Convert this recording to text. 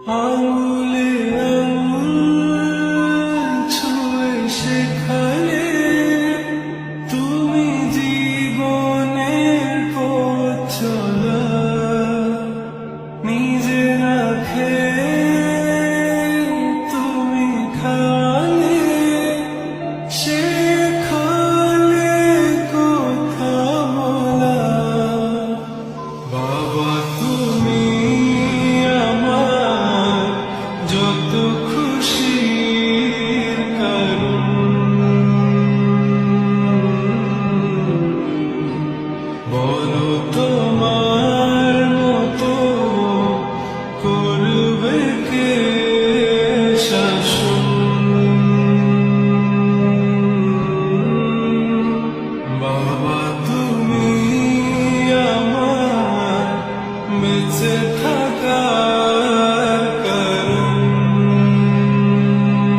আঙুলে আঙুল ছুঁয়ে শেখালে তুমি জীবনের পথ চলা, নিজে না খেয়ে তুমি খালে, শেখালে কথা বলা। বাবা তুমি আমার যত খুশির কারণ, বলো তোমার মতো করবে কে।